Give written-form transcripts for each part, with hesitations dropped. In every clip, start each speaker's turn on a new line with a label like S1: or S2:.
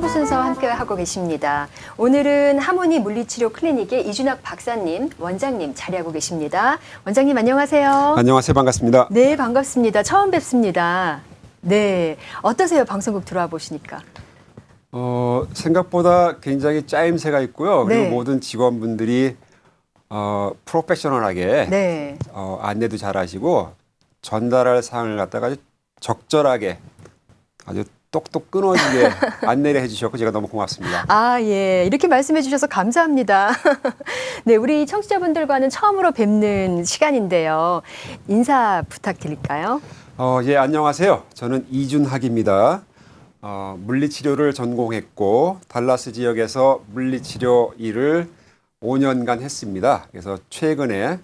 S1: 탐구 순서 함께 하고 계십니다. 오늘은 하모니 물리치료 클리닉의 이준학 박사님, 원장님 자리하고 계십니다. 원장님 안녕하세요.
S2: 안녕하세요. 반갑습니다.
S1: 네, 반갑습니다. 처음 뵙습니다. 네, 어떠세요? 방송국 들어와 보시니까.
S2: 생각보다 굉장히 짜임새가 있고요. 그리고
S1: 네.
S2: 모든 직원분들이 프로페셔널하게
S1: 네.
S2: 안내도 잘하시고 전달할 사항을 갖다가 아주 적절하게 아주 똑똑 끊어지게 안내를 해주셨고 제가 너무 고맙습니다.
S1: 아, 예. 이렇게 말씀해 주셔서 감사합니다. 네, 우리 청취자분들과는 처음으로 뵙는 시간인데요. 인사 부탁드릴까요?
S2: 예, 안녕하세요. 저는 이준학입니다. 물리치료를 전공했고 달라스 지역에서 물리치료 일을 5년간 했습니다. 그래서 최근에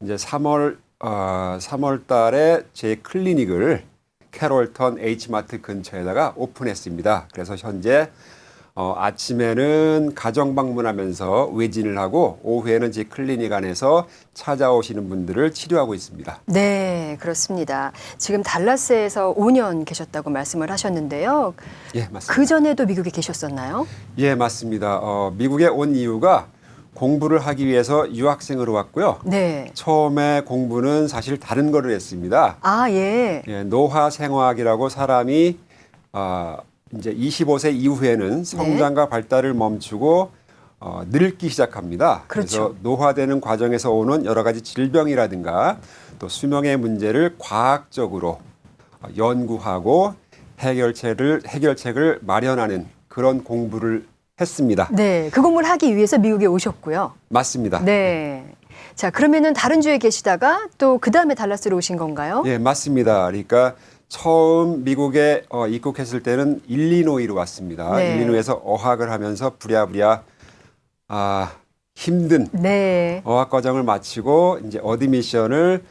S2: 이제 3월 달에 제 클리닉을 캐롤턴 H마트 근처에다가 오픈했습니다. 그래서 현재 아침에는 가정 방문하면서 외진을 하고 오후에는 제 클리닉 안에서 찾아오시는 분들을 치료하고 있습니다.
S1: 네, 그렇습니다. 지금 달라스에서 5년 계셨다고 말씀을 하셨는데요.
S2: 예, 맞습니다.
S1: 그 전에도 미국에 계셨었나요?
S2: 예, 맞습니다. 미국에 온 이유가 공부를 하기 위해서 유학생으로 왔고요.
S1: 네.
S2: 처음에 공부는 사실 다른 거를 했습니다.
S1: 아, 예.
S2: 예, 노화생화학이라고 사람이 이제 25세 이후에는 성장과 발달을 멈추고 늙기 시작합니다.
S1: 그렇죠.
S2: 그래서 노화되는 과정에서 오는 여러 가지 질병이라든가 또 수명의 문제를 과학적으로 연구하고 해결책을 마련하는 그런 공부를 했습니다.
S1: 네, 그 공부를 하기 위해서 미국에 오셨고요.
S2: 맞습니다.
S1: 네. 자, 그러면은 다른 주에 계시다가 또 그 다음에 달라스로 오신 건가요?
S2: 예, 맞습니다. 그러니까 처음 미국에 입국했을 때는 일리노이로 왔습니다.
S1: 네.
S2: 일리노이에서 어학을 하면서 부랴부랴 힘든
S1: 네.
S2: 어학 과정을 마치고 이제 어드미션을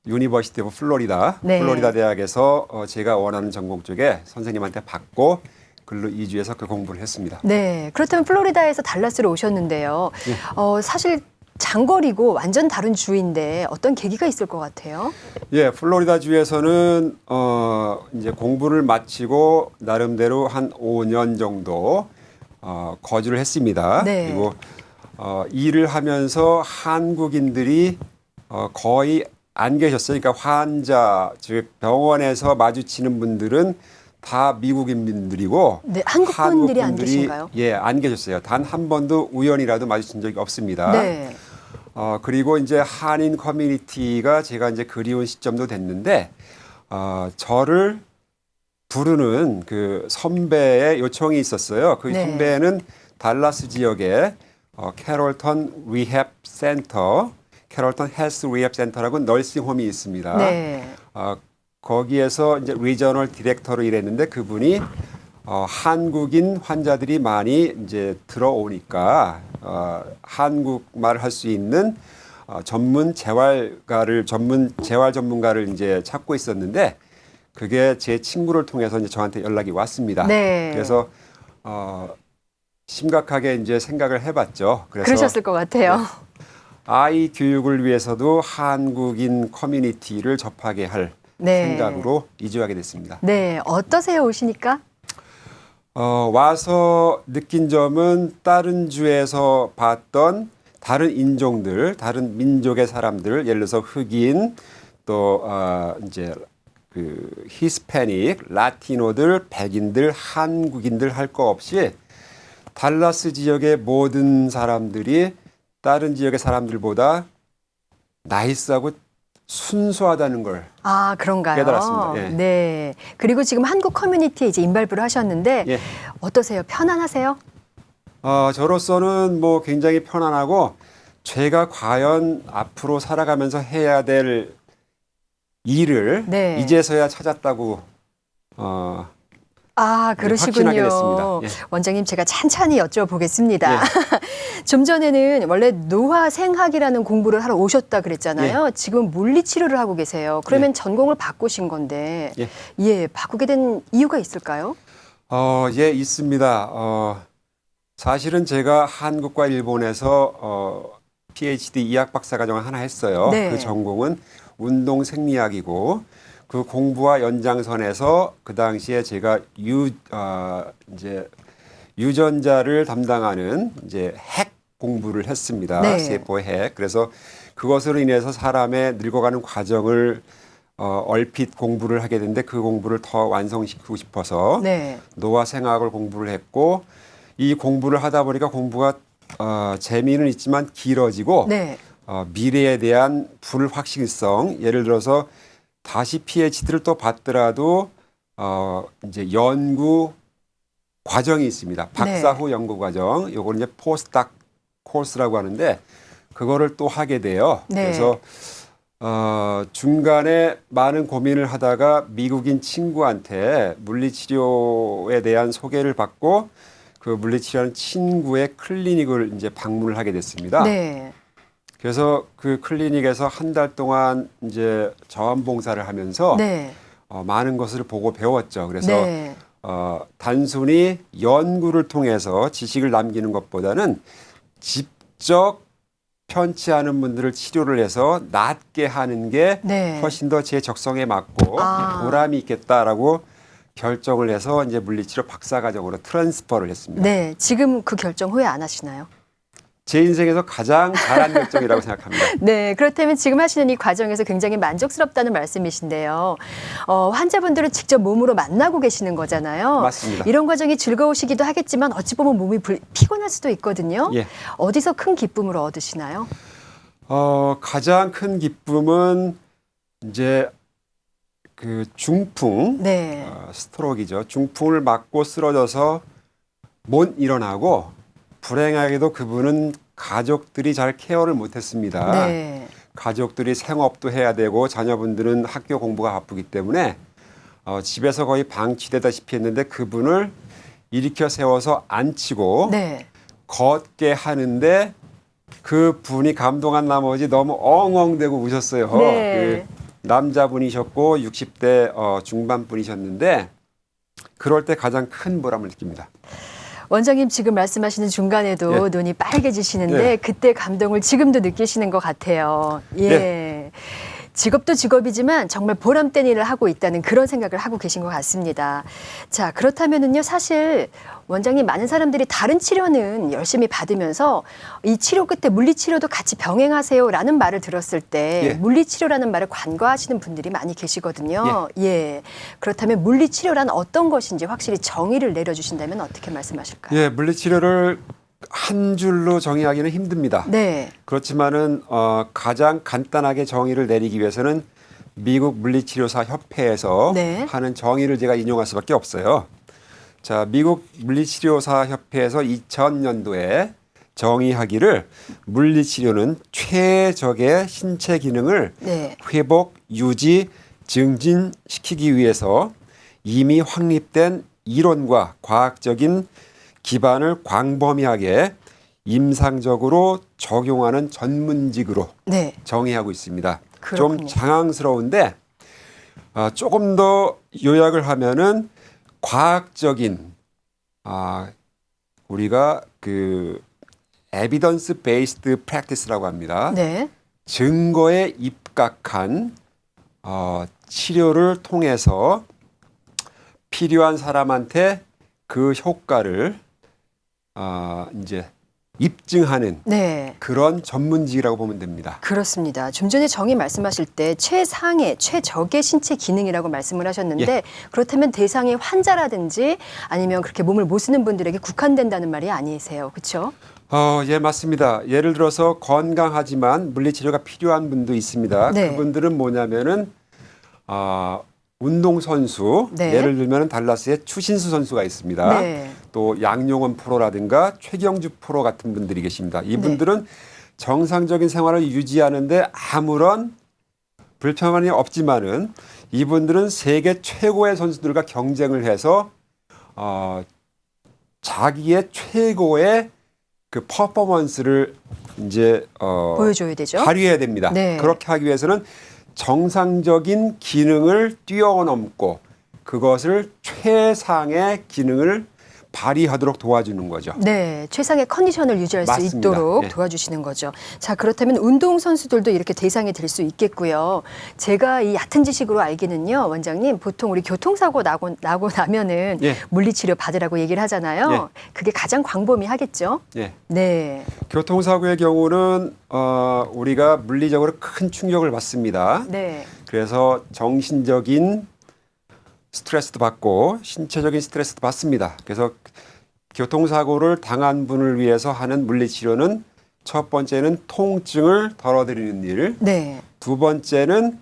S2: 유니버시티 오브 플로리다,
S1: 네.
S2: 플로리다 대학에서 제가 원하는 전공 쪽에 선생님한테 받고 글로 이주해서 그 공부를 했습니다.
S1: 네. 그렇다면 플로리다에서 달라스로 오셨는데요. 사실 장거리고 완전 다른 주인데 어떤 계기가 있을 것 같아요?
S2: 예, 플로리다 주에서는 이제 공부를 마치고 나름대로 한 5년 정도 거주를 했습니다.
S1: 네.
S2: 그리고 일을 하면서 한국인들이 거의 안 계셨어요. 그러니까 환자, 즉 병원에서 마주치는 분들은 다 미국인 분들이고
S1: 네, 한국 분들이 안 계신가요?
S2: 예, 안 계셨어요. 단 한 번도 우연이라도 마주친 적이 없습니다.
S1: 네.
S2: 그리고 이제 한인 커뮤니티가 제가 이제 그리운 시점도 됐는데 저를 부르는 그 선배의 요청이 있었어요. 그
S1: 네.
S2: 선배는 달라스 지역에 캐롤턴 리헵 센터, 캐롤턴 헬스 리헵 센터라고 널싱홈이 있습니다.
S1: 네.
S2: 거기에서 이제 리저널 디렉터로 일했는데 그분이 한국인 환자들이 많이 이제 들어오니까 한국말 할 수 있는 전문 재활 전문가를 이제 찾고 있었는데 그게 제 친구를 통해서 이제 저한테 연락이 왔습니다.
S1: 네.
S2: 그래서 심각하게 이제 생각을 해봤죠. 그래서
S1: 그러셨을 것 같아요.
S2: 네. 아이 교육을 위해서도 한국인 커뮤니티를 접하게 할
S1: 네.
S2: 생각으로 이주하게 됐습니다.
S1: 네. 어떠세요, 오시니까?
S2: 와서 느낀 점은 다른 주에서 봤던 다른 인종들, 다른 민족의 사람들, 예를 들어서 흑인, 또 이제 그 히스패닉, 라티노들, 백인들, 한국인들 할 거 없이 달라스 지역의 모든 사람들이 다른 지역의 사람들보다 나이스하고 순수하다는 걸
S1: 아, 그런가요?
S2: 깨달았습니다. 예.
S1: 네. 그리고 지금 한국 커뮤니티에 이제 인발부를 하셨는데
S2: 예.
S1: 어떠세요? 편안하세요?
S2: 저로서는 뭐 굉장히 편안하고 제가 과연 앞으로 살아가면서 해야 될 일을
S1: 네.
S2: 이제서야 찾았다고
S1: 아, 그러시군요.
S2: 확신하게 됐습니다. 예.
S1: 원장님, 제가 찬찬히 여쭤보겠습니다.
S2: 예.
S1: 좀 전에는 원래 노화생학이라는 공부를 하러 오셨다 그랬잖아요. 지금 물리치료를 하고 계세요. 그러면 전공을 바꾸신 건데, 예, 바꾸게 된 이유가 있을까요?
S2: 예, 있습니다. 사실은 제가 한국과 일본에서 PhD 이학 박사과정을 하나 했어요.
S1: 네.
S2: 그 전공은 운동 생리학이고 그 공부와 연장선에서 그 당시에 제가 이제 유전자를 담당하는 이제 핵 공부를 했습니다.
S1: 네.
S2: 세포의 핵. 그래서 그것으로 인해서 사람의 늙어가는 과정을 얼핏 공부를 하게 되는데 그 공부를 더 완성시키고 싶어서
S1: 네.
S2: 노화 생학을 공부를 했고 이 공부를 하다 보니까 공부가 재미는 있지만 길어지고
S1: 네.
S2: 미래에 대한 불확실성 예를 들어서 다시 PhD를 또 받더라도 이제 연구 과정이 있습니다. 박사 후 연구 과정. 요걸 이제 포스닥 코스라고 하는데 그거를 또 하게 돼요.
S1: 네.
S2: 그래서 중간에 많은 고민을 하다가 미국인 친구한테 물리치료에 대한 소개를 받고 그 물리치료하는 친구의 클리닉을 이제 방문을 하게 됐습니다.
S1: 네.
S2: 그래서 그 클리닉에서 한 달 동안 이제 자원봉사를 하면서
S1: 네.
S2: 많은 것을 보고 배웠죠. 그래서
S1: 네.
S2: 단순히 연구를 통해서 지식을 남기는 것보다는 직접 편치하는 분들을 치료를 해서 낫게 하는 게
S1: 네.
S2: 훨씬 더 제 적성에 맞고 보람이 있겠다라고 결정을 해서 이제 물리치료 박사과정으로 트랜스퍼를 했습니다.
S1: 네. 지금 그 결정 후회 안 하시나요?
S2: 제 인생에서 가장 잘한 결정이라고 생각합니다.
S1: 네, 그렇다면 지금 하시는 이 과정에서 굉장히 만족스럽다는 말씀이신데요. 환자분들은 직접 몸으로 만나고 계시는 거잖아요.
S2: 맞습니다.
S1: 이런 과정이 즐거우시기도 하겠지만 어찌 보면 몸이 피곤할 수도 있거든요.
S2: 예.
S1: 어디서 큰 기쁨을 얻으시나요?
S2: 가장 큰 기쁨은 이제 그 중풍,
S1: 네.
S2: 스트로크이죠. 중풍을 맞고 쓰러져서 못 일어나고 불행하게도 그분은 가족들이 잘 케어를 못했습니다.
S1: 네.
S2: 가족들이 생업도 해야 되고 자녀분들은 학교 공부가 바쁘기 때문에 집에서 거의 방치되다시피 했는데 그분을 일으켜 세워서 앉히고
S1: 네.
S2: 걷게 하는데 그 분이 감동한 나머지 너무 엉엉대고 우셨어요.
S1: 네.
S2: 그 남자분이셨고 60대 중반분이셨는데 그럴 때 가장 큰 보람을 느낍니다.
S1: 원장님 지금 말씀하시는 중간에도
S2: 예.
S1: 눈이 빨개지시는데
S2: 예.
S1: 그때 감동을 지금도 느끼시는 것 같아요. 예.
S2: 네.
S1: 직업도 직업이지만 정말 보람된 일을 하고 있다는 그런 생각을 하고 계신 것 같습니다. 자, 그렇다면은요, 사실 원장님 많은 사람들이 다른 치료는 열심히 받으면서 이 치료 끝에 물리치료도 같이 병행하세요라는 말을 들었을 때
S2: 예.
S1: 물리치료라는 말을 간과하시는 분들이 많이 계시거든요. 예. 그렇다면 물리치료란 어떤 것인지 확실히 정의를 내려주신다면 어떻게 말씀하실까요?
S2: 예, 물리치료를 한 줄로 정의하기는 힘듭니다.
S1: 네.
S2: 그렇지만은 가장 간단하게 정의를 내리기 위해서는 미국 물리치료사 협회에서
S1: 네.
S2: 하는 정의를 제가 인용할 수밖에 없어요. 자, 미국 물리치료사 협회에서 2000년도에 정의하기를 물리치료는 최적의 신체 기능을
S1: 네.
S2: 회복, 유지, 증진시키기 위해서 이미 확립된 이론과 과학적인 기반을 광범위하게 임상적으로 적용하는 전문직으로
S1: 네.
S2: 정의하고 있습니다.
S1: 그렇군요.
S2: 좀 장황스러운데 조금 더 요약을 하면은 과학적인 우리가 그 에비던스 베이스드 프랙티스라고 합니다.
S1: 네.
S2: 증거에 입각한 치료를 통해서 필요한 사람한테 그 효과를 이제 입증하는
S1: 네.
S2: 그런 전문직이라고 보면 됩니다.
S1: 그렇습니다. 좀 전에 정의 말씀하실 때 최상의, 최적의 신체 기능이라고 말씀을 하셨는데 그렇다면 대상이 환자라든지 아니면 그렇게 몸을 못 쓰는 분들에게 국한된다는 말이 아니세요. 그렇죠?
S2: 예, 맞습니다. 예를 들어서 건강하지만 물리치료가 필요한 분도 있습니다.
S1: 네.
S2: 그분들은 뭐냐면은 운동선수,
S1: 네.
S2: 예를 들면 달라스에 추신수 선수가 있습니다.
S1: 네.
S2: 또 양용원 프로라든가 최경주 프로 같은 분들이 계십니다. 이분들은 정상적인 생활을 유지하는데 아무런 불편함이 없지만은 이분들은 세계 최고의 선수들과 경쟁을 해서 자기의 최고의 그 퍼포먼스를 이제
S1: 보여줘야 되죠.
S2: 발휘해야 됩니다.
S1: 네.
S2: 그렇게 하기 위해서는 정상적인 기능을 뛰어넘고 그것을 최상의 기능을 발휘하도록 도와주는 거죠.
S1: 네, 최상의 컨디션을 유지할 수
S2: 맞습니다.
S1: 있도록
S2: 예.
S1: 도와주시는 거죠. 자, 그렇다면 운동 선수들도 이렇게 대상이 될 수 있겠고요. 제가 이 얕은 지식으로 알기는요, 원장님, 보통 우리 교통사고 나고 나면은
S2: 예.
S1: 물리치료 받으라고 얘기를 하잖아요.
S2: 예.
S1: 그게 가장 광범위하겠죠.
S2: 예.
S1: 네,
S2: 교통사고의 경우는 우리가 물리적으로 큰 충격을 받습니다.
S1: 네,
S2: 그래서 정신적인 스트레스도 받고 신체적인 스트레스도 받습니다. 그래서 교통사고를 당한 분을 위해서 하는 물리치료는 첫 번째는 통증을 덜어드리는 일,
S1: 네,
S2: 두 번째는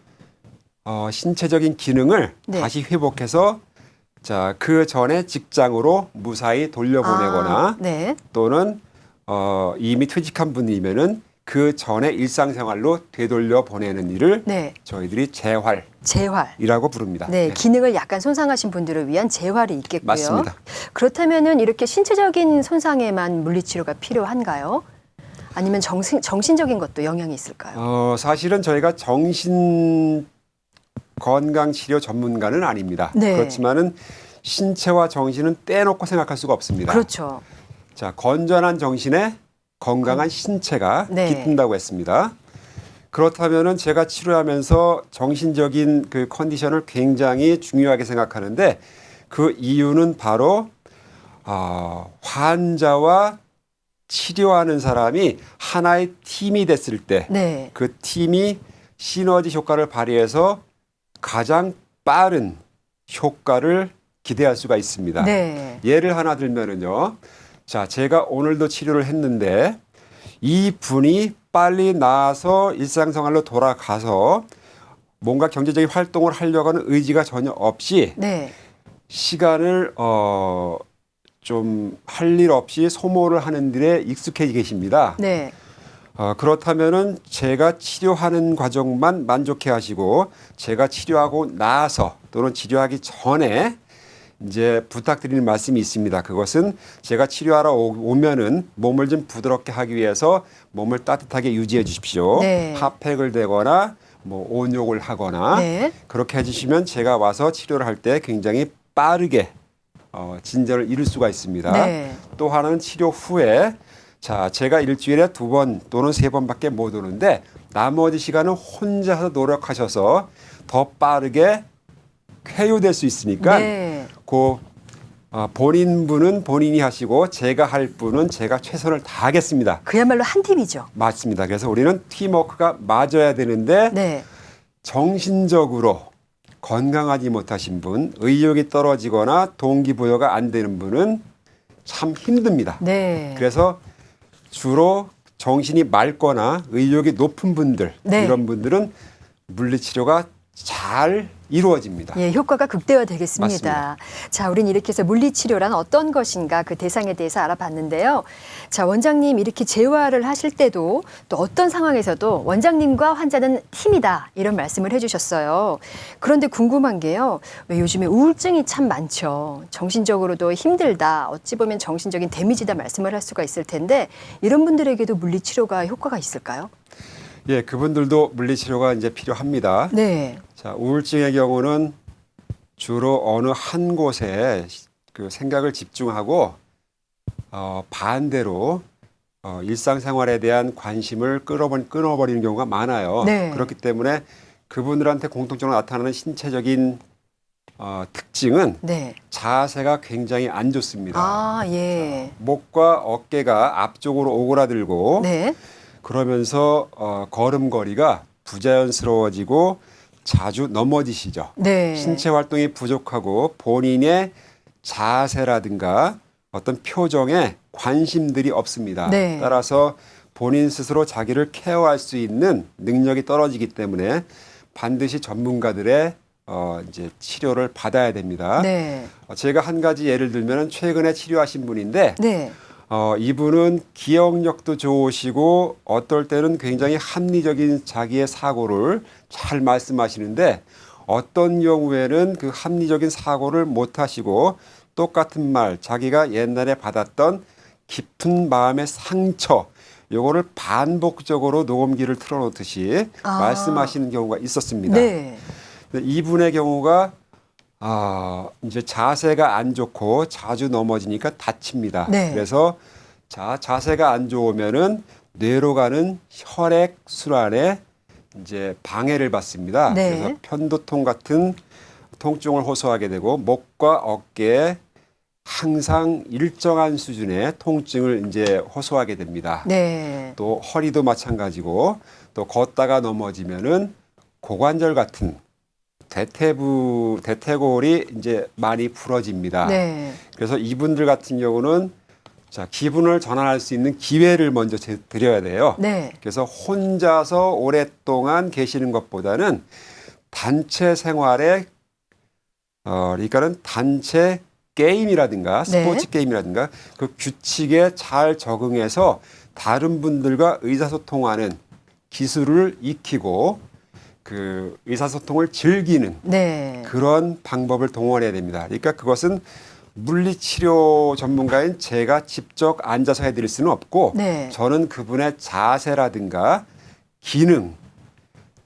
S2: 신체적인 기능을
S1: 네.
S2: 다시 회복해서 그 전에 직장으로 무사히 돌려보내거나
S1: 네,
S2: 또는 이미 퇴직한 분이면은 그 전에 일상생활로 되돌려 보내는 일을
S1: 네,
S2: 저희들이 재활이라고
S1: 재활.
S2: 부릅니다.
S1: 네,
S2: 네.
S1: 기능을 약간 손상하신 분들을 위한 재활이 있겠고요.
S2: 맞습니다.
S1: 그렇다면은 이렇게 신체적인 손상에만 물리치료가 필요한가요? 아니면 정신적인 것도 영향이 있을까요?
S2: 사실은 저희가 정신 건강 치료 전문가는 아닙니다.
S1: 네.
S2: 그렇지만은 신체와 정신은 떼놓고 생각할 수가 없습니다.
S1: 그렇죠.
S2: 자, 건전한 정신에 건강한 신체가
S1: 네.
S2: 깃든다고 했습니다. 그렇다면은 제가 치료하면서 정신적인 그 컨디션을 굉장히 중요하게 생각하는데 그 이유는 바로 환자와 치료하는 사람이 하나의 팀이 됐을 때
S1: 네.
S2: 그 팀이 시너지 효과를 발휘해서 가장 빠른 효과를 기대할 수가 있습니다.
S1: 네.
S2: 예를 하나 들면은요. 자, 제가 오늘도 치료를 했는데 이 분이 빨리 나아서 일상생활로 돌아가서 뭔가 경제적인 활동을 하려고 하는 의지가 전혀 없이
S1: 네.
S2: 시간을 좀 할 일 없이 소모를 하는 일에 익숙해 계십니다.
S1: 네.
S2: 그렇다면은 제가 치료하는 과정만 만족해 하시고 제가 치료하고 나서 또는 치료하기 전에 이제 부탁드리는 말씀이 있습니다. 그것은 제가 치료하러 오면은 몸을 좀 부드럽게 하기 위해서 몸을 따뜻하게 유지해 주십시오.
S1: 네.
S2: 핫팩을 대거나 뭐 온욕을 하거나
S1: 네.
S2: 그렇게 해주시면 제가 와서 치료를 할 때 굉장히 빠르게 진전을 이룰 수가 있습니다.
S1: 네.
S2: 또 하나는 치료 후에 제가 일주일에 2번 또는 3번밖에 못 오는데 나머지 시간은 혼자서 노력하셔서 더 빠르게 쾌유될 수 있으니까
S1: 네.
S2: 본인 분은 본인이 하시고 제가 할 분은 제가 최선을 다하겠습니다.
S1: 그야말로 한 팀이죠.
S2: 맞습니다. 그래서 우리는 팀워크가 맞아야 되는데
S1: 네.
S2: 정신적으로 건강하지 못하신 분, 의욕이 떨어지거나 동기부여가 안 되는 분은 참 힘듭니다.
S1: 네.
S2: 그래서 주로 정신이 맑거나 의욕이 높은 분들,
S1: 네.
S2: 이런 분들은 물리치료가 잘 이루어집니다.
S1: 예, 효과가 극대화되겠습니다.
S2: 맞습니다.
S1: 자, 우린 이렇게 해서 물리치료란 어떤 것인가 그 대상에 대해서 알아봤는데요. 자, 원장님 이렇게 재활을 하실 때도 또 어떤 상황에서도 원장님과 환자는 팀이다 이런 말씀을 해주셨어요. 그런데 궁금한 게요. 왜 요즘에 우울증이 참 많죠. 정신적으로도 힘들다. 어찌 보면 정신적인 데미지다 말씀을 할 수가 있을 텐데 이런 분들에게도 물리치료가 효과가 있을까요?
S2: 예, 그분들도 물리치료가 이제 필요합니다.
S1: 네.
S2: 자, 우울증의 경우는 주로 어느 한 곳에 그 생각을 집중하고 반대로 일상생활에 대한 관심을 끊어버리는 경우가 많아요.
S1: 네.
S2: 그렇기 때문에 그분들한테 공통적으로 나타나는 신체적인 특징은
S1: 네.
S2: 자세가 굉장히 안 좋습니다.
S1: 아, 예.
S2: 목과 어깨가 앞쪽으로 오그라들고
S1: 네.
S2: 그러면서 걸음걸이가 부자연스러워지고 자주 넘어지시죠.
S1: 네.
S2: 신체 활동이 부족하고 본인의 자세라든가 어떤 표정에 관심들이 없습니다.
S1: 네.
S2: 따라서 본인 스스로 자기를 케어할 수 있는 능력이 떨어지기 때문에 반드시 전문가들의 이제 치료를 받아야 됩니다.
S1: 네.
S2: 제가 한 가지 예를 들면 최근에 치료하신 분인데
S1: 네.
S2: 이분은 기억력도 좋으시고 어떨 때는 굉장히 합리적인 자기의 사고를 잘 말씀하시는데 어떤 경우에는 그 합리적인 사고를 못 하시고 똑같은 말, 자기가 옛날에 받았던 깊은 마음의 상처, 요거를 반복적으로 녹음기를 틀어놓듯이 말씀하시는 경우가 있었습니다.
S1: 네.
S2: 근데 이분의 경우가 이제 자세가 안 좋고 자주 넘어지니까 다칩니다.
S1: 네.
S2: 그래서 자세가 안 좋으면은 뇌로 가는 혈액 순환에 이제 방해를 받습니다.
S1: 네.
S2: 그래서 편도통 같은 통증을 호소하게 되고 목과 어깨에 항상 일정한 수준의 통증을 이제 호소하게 됩니다.
S1: 네.
S2: 또 허리도 마찬가지고 또 걷다가 넘어지면은 고관절 같은 대퇴골이 이제 많이 부러집니다.
S1: 네.
S2: 그래서 이분들 같은 경우는 기분을 전환할 수 있는 기회를 먼저 드려야 돼요.
S1: 네.
S2: 그래서 혼자서 오랫동안 계시는 것보다는 단체 생활에 그러니까는 단체 게임이라든가 스포츠
S1: 네.
S2: 게임이라든가 그 규칙에 잘 적응해서 다른 분들과 의사소통하는 기술을 익히고 그 의사소통을 즐기는
S1: 네.
S2: 그런 방법을 동원해야 됩니다. 그러니까 그것은 물리치료 전문가인 제가 직접 앉아서 해드릴 수는 없고
S1: 네.
S2: 저는 그분의 자세라든가 기능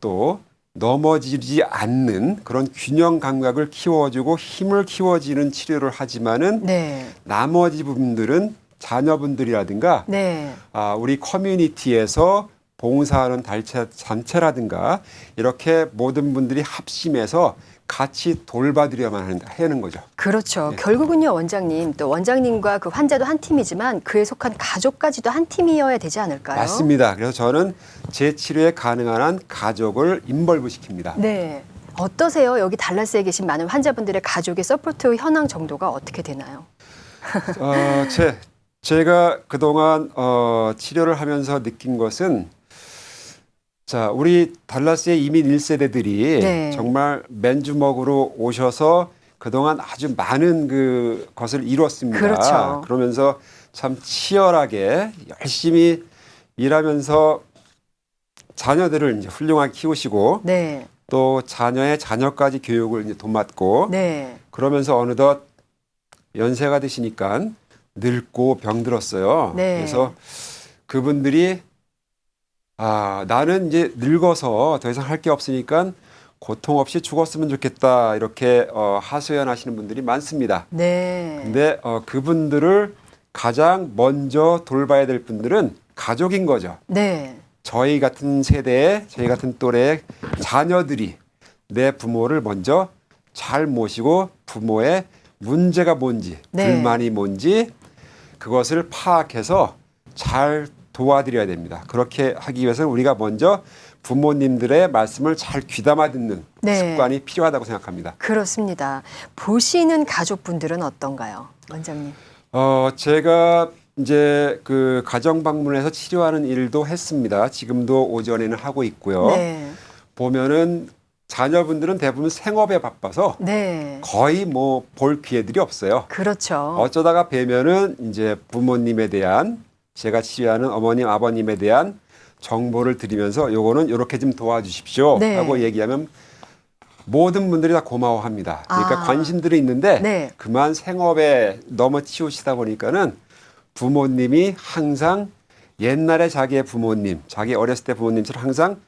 S2: 또 넘어지지 않는 그런 균형 감각을 키워주고 힘을 키워지는 치료를 하지만은
S1: 네.
S2: 나머지 분들은 자녀분들이라든가
S1: 네.
S2: 우리 커뮤니티에서 봉사하는 단체라든가 이렇게 모든 분들이 합심해서 같이 돌봐드려야만 하는 거죠.
S1: 그렇죠.
S2: 네.
S1: 결국은요, 원장님. 또 원장님과 그 환자도 한 팀이지만 그에 속한 가족까지도 한 팀이어야 되지 않을까요?
S2: 맞습니다. 그래서 저는 제 치료에 가능한 한 가족을 인벌브 시킵니다.
S1: 네. 어떠세요? 여기 달라스에 계신 많은 환자분들의 가족의 서포트 현황 정도가 어떻게 되나요?
S2: 제가 그동안 치료를 하면서 느낀 것은 우리 달라스의 이민 1세대들이
S1: 네.
S2: 정말 맨주먹으로 오셔서 그동안 아주 많은 것을 이뤘습니다.
S1: 그렇죠.
S2: 그러면서 참 치열하게 열심히 일하면서 자녀들을 이제 훌륭하게 키우시고
S1: 네.
S2: 또 자녀의 자녀까지 교육을 이제 돕았고
S1: 네.
S2: 그러면서 어느덧 연세가 드시니까 늙고 병들었어요.
S1: 네.
S2: 그래서 그분들이 나는 이제 늙어서 더 이상 할 게 없으니까 고통 없이 죽었으면 좋겠다 이렇게 하소연하시는 분들이 많습니다.
S1: 네.
S2: 근데 그분들을 가장 먼저 돌봐야 될 분들은 가족인 거죠.
S1: 네.
S2: 저희 같은 세대의 저희 같은 또래의 자녀들이 내 부모를 먼저 잘 모시고 부모의 문제가 뭔지
S1: 네.
S2: 불만이 뭔지 그것을 파악해서 잘 도와드려야 됩니다. 그렇게 하기 위해서는 우리가 먼저 부모님들의 말씀을 잘 귀담아 듣는
S1: 네.
S2: 습관이 필요하다고 생각합니다.
S1: 그렇습니다. 보시는 가족분들은 어떤가요, 원장님?
S2: 제가 이제 그 가정 방문해서 치료하는 일도 했습니다. 지금도 오전에는 하고 있고요.
S1: 네.
S2: 보면은 자녀분들은 대부분 생업에 바빠서
S1: 네.
S2: 거의 뭐 볼 기회들이 없어요.
S1: 그렇죠.
S2: 어쩌다가 뵈면은 이제 부모님에 대한 제가 치료하는 어머님, 아버님에 대한 정보를 드리면서 요거는 요렇게 좀 도와주십시오
S1: 네.
S2: 하고 얘기하면 모든 분들이 다 고마워합니다. 그러니까 관심들이 있는데
S1: 네.
S2: 그만 생업에 너무 치우치다 보니까는 부모님이 항상 옛날에 자기의 부모님, 자기 어렸을 때 부모님처럼 항상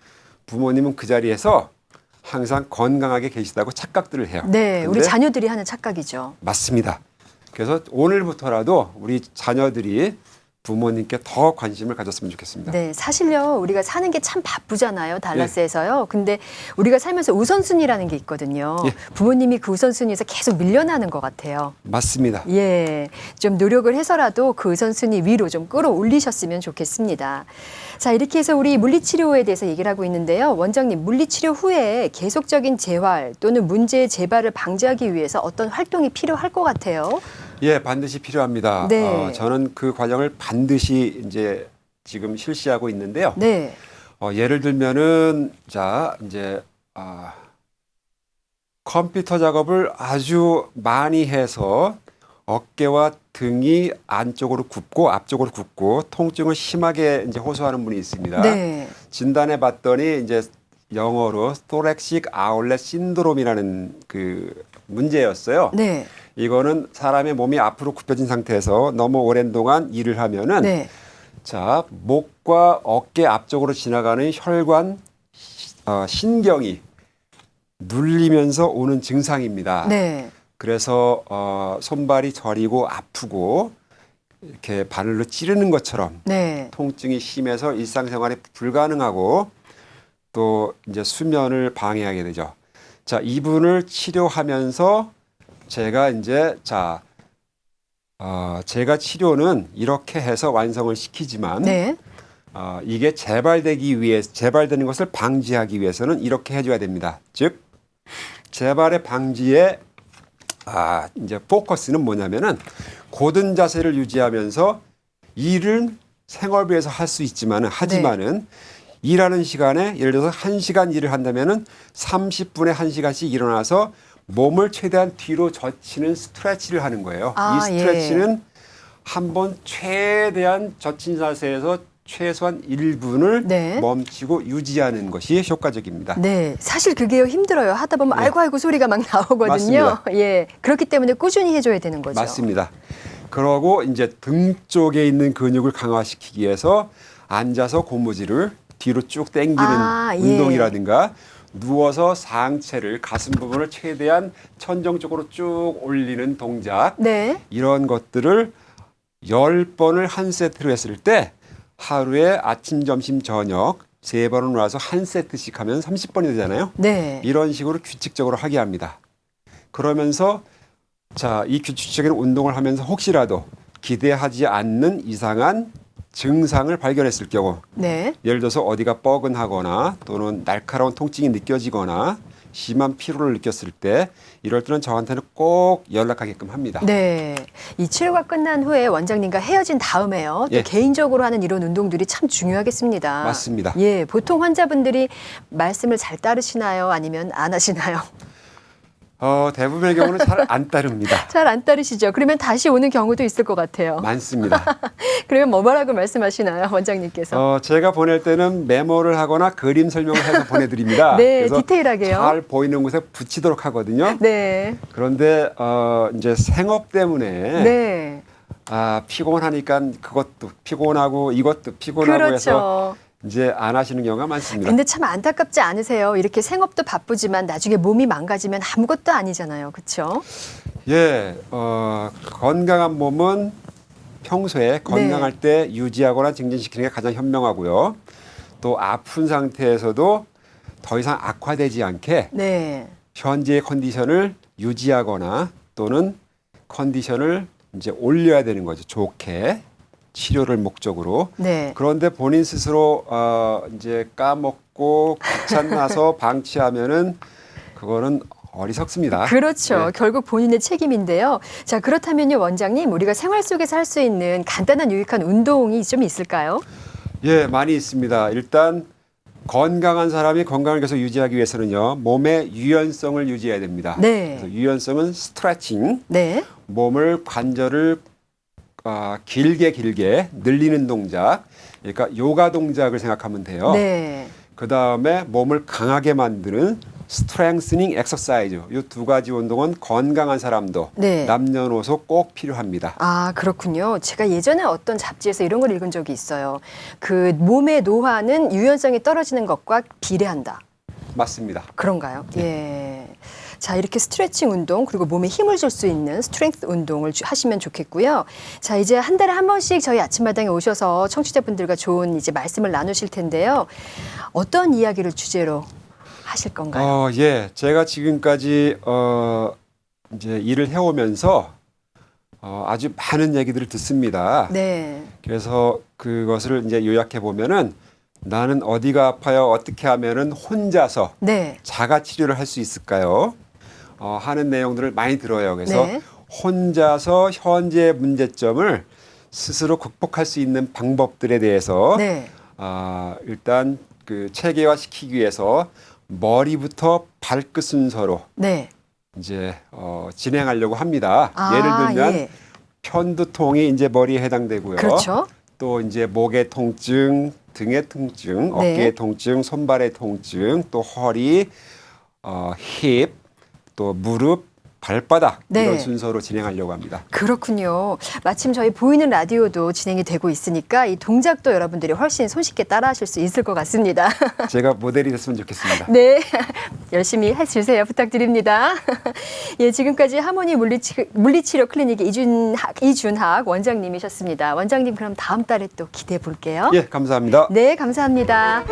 S2: 부모님은 그 자리에서 항상 건강하게 계시다고 착각들을 해요.
S1: 네. 우리
S2: 근데
S1: 자녀들이 하는 착각이죠.
S2: 맞습니다. 그래서 오늘부터라도 우리 자녀들이 부모님께 더 관심을 가졌으면 좋겠습니다.
S1: 네, 사실요, 우리가 사는 게 참 바쁘잖아요, 달라스에서요. 근데 우리가 살면서 우선순위라는 게 있거든요.
S2: 예.
S1: 부모님이 그 우선순위에서 계속 밀려나는 것 같아요.
S2: 맞습니다.
S1: 예, 좀 노력을 해서라도 그 우선순위 위로 좀 끌어올리셨으면 좋겠습니다. 자, 이렇게 해서 우리 물리치료에 대해서 얘기를 하고 있는데요. 원장님, 물리치료 후에 계속적인 재활 또는 문제의 재발을 방지하기 위해서 어떤 활동이 필요할 것 같아요?
S2: 예, 반드시 필요합니다.
S1: 네.
S2: 저는 그 과정을 반드시 이제 지금 실시하고 있는데요.
S1: 네.
S2: 예를 들면은 컴퓨터 작업을 아주 많이 해서 어깨와 등이 안쪽으로 굽고 앞쪽으로 굽고 통증을 심하게 이제 호소하는 분이 있습니다.
S1: 네.
S2: 진단해 봤더니 이제 영어로 토렉식 아울렛 신드롬이라는 그 문제였어요.
S1: 네.
S2: 이거는 사람의 몸이 앞으로 굽혀진 상태에서 너무 오랜 동안 일을 하면은
S1: 네.
S2: 목과 어깨 앞쪽으로 지나가는 혈관 신경이 눌리면서 오는 증상입니다.
S1: 네.
S2: 그래서 손발이 저리고 아프고 이렇게 바늘로 찌르는 것처럼
S1: 네.
S2: 통증이 심해서 일상생활이 불가능하고 또 이제 수면을 방해하게 되죠. 자, 이분을 치료하면서 제가 이제 제가 치료는 이렇게 해서 완성을 시키지만
S1: 네.
S2: 이게 재발되는 것을 방지하기 위해서는 이렇게 해줘야 됩니다. 즉 재발의 방지에 이제 포커스는 뭐냐면은 고든 자세를 유지하면서 일은 생활비에서 할 수 있지만은 하지만은 일하는 시간에 예를 들어서 1시간 일을 한다면은 30분에 1시간씩 일어나서 몸을 최대한 뒤로 젖히는 스트레치를 하는 거예요. 이 스트레치는 한번 최대한 젖힌 자세에서 최소한 1분을
S1: 네.
S2: 멈추고 유지하는 것이 효과적입니다.
S1: 네, 사실 그게요 힘들어요. 하다 보면 아이고 아이고 소리가 막 나오거든요.
S2: 맞습니다.
S1: 예, 그렇기 때문에 꾸준히 해줘야 되는 거죠.
S2: 맞습니다. 그러고 이제 등 쪽에 있는 근육을 강화시키기 위해서 앉아서 고무줄을 뒤로 쭉 당기는 운동이라든가 누워서 상체를 가슴 부분을 최대한 천정 쪽으로 쭉 올리는 동작
S1: 네.
S2: 이런 것들을 10번을 한 세트로 했을 때 하루에 아침, 점심, 저녁 3번을 놓아서 한 세트씩 하면 30번이 되잖아요.
S1: 네.
S2: 이런 식으로 규칙적으로 하게 합니다. 그러면서 이 규칙적인 운동을 하면서 혹시라도 기대하지 않는 이상한 증상을 발견했을 경우
S1: 네.
S2: 예를 들어서 어디가 뻐근하거나 또는 날카로운 통증이 느껴지거나 심한 피로를 느꼈을 때 이럴 때는 저한테는 꼭 연락하게끔 합니다.
S1: 네. 이 치료가 끝난 후에 원장님과 헤어진 다음에요. 또 개인적으로 하는 이런 운동들이 참 중요하겠습니다.
S2: 맞습니다.
S1: 예, 보통 환자분들이 말씀을 잘 따르시나요? 아니면 안 하시나요?
S2: 대부분의 경우는 잘 안 따릅니다.
S1: 잘 안 따르시죠? 그러면 다시 오는 경우도 있을 것 같아요.
S2: 많습니다.
S1: 그러면 뭐라고 말씀하시나요, 원장님께서?
S2: 제가 보낼 때는 메모를 하거나 그림 설명을 해서 보내드립니다.
S1: 네,
S2: 그래서
S1: 디테일하게요.
S2: 잘 보이는 곳에 붙이도록 하거든요.
S1: 네.
S2: 그런데 이제 생업 때문에
S1: 네.
S2: 피곤하니까 그것도 피곤하고 이것도 피곤하고
S1: 그렇죠.
S2: 해서 이제 안 하시는 경우가 많습니다.
S1: 근데 참 안타깝지 않으세요? 이렇게 생업도 바쁘지만 나중에 몸이 망가지면 아무것도 아니잖아요. 그렇죠?
S2: 예, 건강한 몸은 평소에 건강할 때 유지하거나 증진시키는 게 가장 현명하고요. 또 아픈 상태에서도 더 이상 악화되지 않게
S1: 네.
S2: 현재의 컨디션을 유지하거나 또는 컨디션을 이제 올려야 되는 거죠. 좋게 치료를 목적으로.
S1: 네.
S2: 그런데 본인 스스로 이제 까먹고 귀찮아서 방치하면은 그거는 어리석습니다.
S1: 그렇죠.
S2: 네.
S1: 결국 본인의 책임인데요. 자, 그렇다면요, 원장님, 우리가 생활 속에서 할 수 있는 간단한 유익한 운동이 좀 있을까요?
S2: 예, 많이 있습니다. 일단 건강한 사람이 건강을 계속 유지하기 위해서는요, 몸의 유연성을 유지해야 됩니다.
S1: 네.
S2: 그래서 유연성은 스트레칭,
S1: 네.
S2: 몸을 관절을 길게 늘리는 동작, 그러니까 요가 동작을 생각하면 돼요.
S1: 네.
S2: 그 다음에 몸을 강하게 만드는 스트렝스닝 엑서사이즈. 이 두 가지 운동은 건강한 사람도
S1: 네.
S2: 남녀노소 꼭 필요합니다.
S1: 아, 그렇군요. 제가 예전에 어떤 잡지에서 이런 걸 읽은 적이 있어요. 그 몸의 노화는 유연성이 떨어지는 것과 비례한다.
S2: 맞습니다.
S1: 그런가요? 예. 자, 이렇게 스트레칭 운동 그리고 몸에 힘을 줄 수 있는 스트렝스 운동을 하시면 좋겠고요. 자, 이제 한 달에 한 번씩 저희 아침마당에 오셔서 청취자분들과 좋은 이제 말씀을 나누실 텐데요. 어떤 이야기를 주제로 하실 건가요?
S2: 예. 제가 지금까지 이제 일을 해오면서 아주 많은 얘기들을 듣습니다.
S1: 네.
S2: 그래서 그것을 이제 요약해 보면은 나는 어디가 아파요? 어떻게 하면은 혼자서
S1: 네.
S2: 자가 치료를 할 수 있을까요? 하는 내용들을 많이 들어요. 그래서
S1: 네.
S2: 혼자서 현재의 문제점을 스스로 극복할 수 있는 방법들에 대해서
S1: 네.
S2: 일단 그 체계화시키기 위해서 머리부터 발끝 순서로
S1: 네.
S2: 이제 진행하려고 합니다. 예를 들면
S1: 예.
S2: 편두통이 이제 머리에 해당되고요.
S1: 그렇죠.
S2: 또 이제 목의 통증, 등의 통증,
S1: 네.
S2: 어깨의 통증, 손발의 통증, 또 허리, 힙, 또 무릎, 발바닥
S1: 네.
S2: 이런 순서로 진행하려고 합니다.
S1: 그렇군요. 마침 저희 보이는 라디오도 진행이 되고 있으니까 이 동작도 여러분들이 훨씬 손쉽게 따라하실 수 있을 것 같습니다.
S2: 제가 모델이 됐으면 좋겠습니다.
S1: 네, 열심히 해주세요. 부탁드립니다. 예, 지금까지 하모니 물리치료 클리닉의 이준학 원장님이셨습니다. 원장님, 그럼 다음 달에 또 기대해 볼게요.
S2: 예, 감사합니다.
S1: 네, 감사합니다.